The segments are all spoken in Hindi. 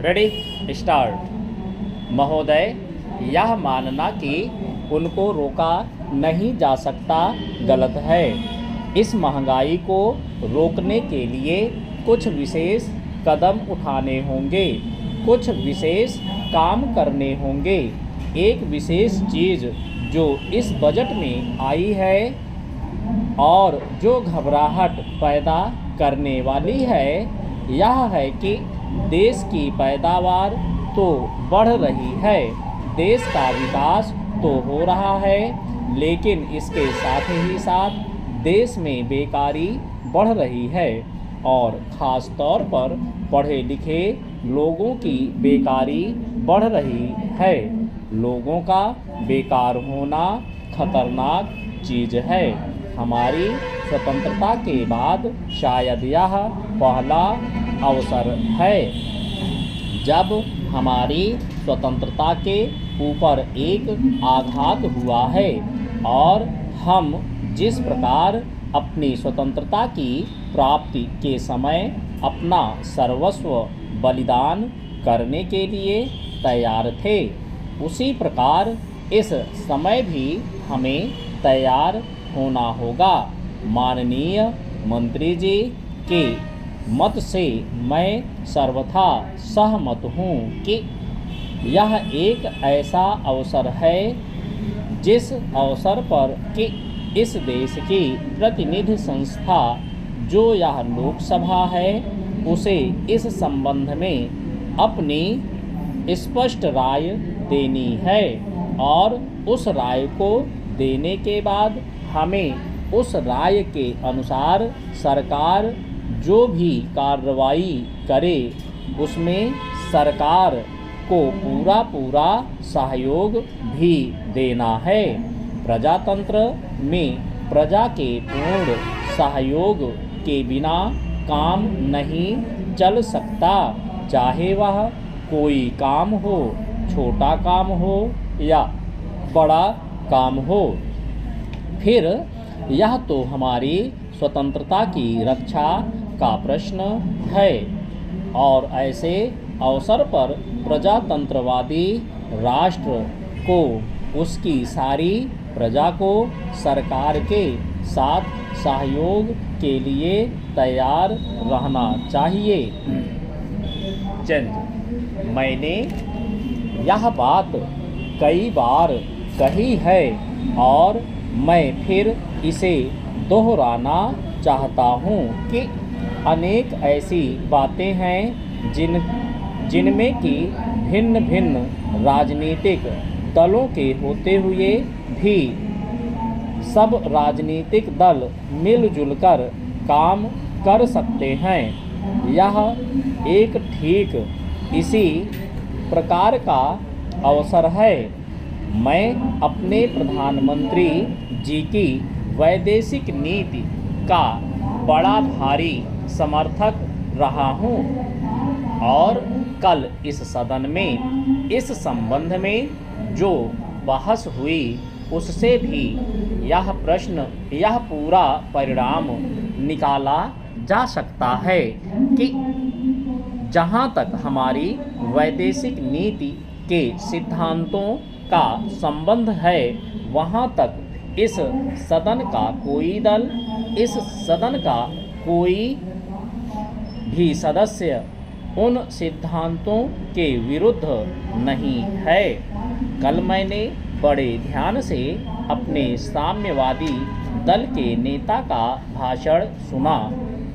Ready start. महोदय, यह मानना कि उनको रोका नहीं जा सकता गलत है। इस महंगाई को रोकने के लिए कुछ विशेष कदम उठाने होंगे, कुछ विशेष काम करने होंगे। एक विशेष चीज़ जो इस बजट में आई है और जो घबराहट पैदा करने वाली है, यह है कि देश की पैदावार तो बढ़ रही है, देश का विकास तो हो रहा है, लेकिन इसके साथ ही साथ देश में बेकारी बढ़ रही है और ख़ास तौर पर पढ़े लिखे लोगों की बेकारी बढ़ रही है। लोगों का बेकार होना खतरनाक चीज़ है। हमारी स्वतंत्रता के बाद शायद यह पहला अवसर है जब हमारी स्वतंत्रता के ऊपर एक आघात हुआ है और हम जिस प्रकार अपनी स्वतंत्रता की प्राप्ति के समय अपना सर्वस्व बलिदान करने के लिए तैयार थे, उसी प्रकार इस समय भी हमें तैयार होना होगा। माननीय मंत्री जी के मत से मैं सर्वथा सहमत हूँ कि यह एक ऐसा अवसर है जिस अवसर पर कि इस देश की प्रतिनिधि संस्था जो यह लोकसभा है, उसे इस संबंध में अपनी स्पष्ट राय देनी है और उस राय को देने के बाद हमें उस राय के अनुसार सरकार जो भी कार्रवाई करे उसमें सरकार को पूरा सहयोग भी देना है। प्रजातंत्र में प्रजा के पूर्ण सहयोग के बिना काम नहीं चल सकता, चाहे वह कोई काम हो, छोटा काम हो या बड़ा काम हो। फिर यह तो हमारी स्वतंत्रता की रक्षा का प्रश्न है और ऐसे अवसर पर प्रजातंत्रवादी राष्ट्र को उसकी सारी प्रजा को सरकार के साथ सहयोग के लिए तैयार रहना चाहिए। चंद, मैंने यह बात कई बार कही है और मैं फिर इसे दोहराना चाहता हूँ कि अनेक ऐसी बातें हैं जिनमें कि भिन्न भिन्न राजनीतिक दलों के होते हुए भी सब राजनीतिक दल मिलजुल कर काम कर सकते हैं। यह एक ठीक इसी प्रकार का अवसर है। मैं अपने प्रधानमंत्री जी की वैदेशिक नीति का बड़ा भारी समर्थक रहा हूँ और कल इस सदन में इस संबंध में जो बहस हुई उससे भी यह पूरा परिणाम निकाला जा सकता है कि जहाँ तक हमारी वैदेशिक नीति के सिद्धांतों का संबंध है, वहाँ तक इस सदन का कोई दल, इस सदन का कोई भी सदस्य उन सिद्धांतों के विरुद्ध नहीं है। कल मैंने बड़े ध्यान से अपने साम्यवादी दल के नेता का भाषण सुना।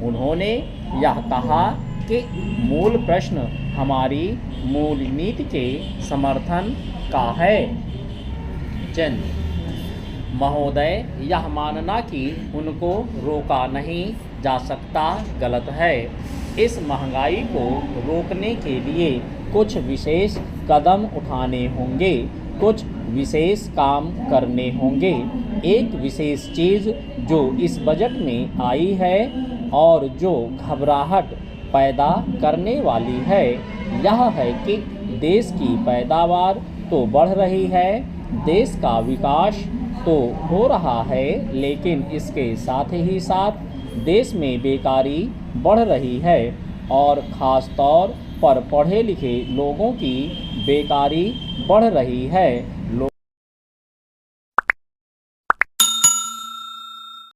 उन्होंने यह कहा कि मूल प्रश्न हमारी मूल नीति के समर्थन का है। चंद, महोदय, यह मानना कि उनको रोका नहीं जा सकता गलत है। इस महंगाई को रोकने के लिए कुछ विशेष कदम उठाने होंगे, कुछ विशेष काम करने होंगे। एक विशेष चीज़ जो इस बजट में आई है और जो घबराहट पैदा करने वाली है, यह है कि देश की पैदावार तो बढ़ रही है, देश का विकास तो हो रहा है, लेकिन इसके साथ ही साथ देश में बेकारी बढ़ रही है और ख़ास तौर पर पढ़े लिखे लोगों की बेकारी बढ़ रही है।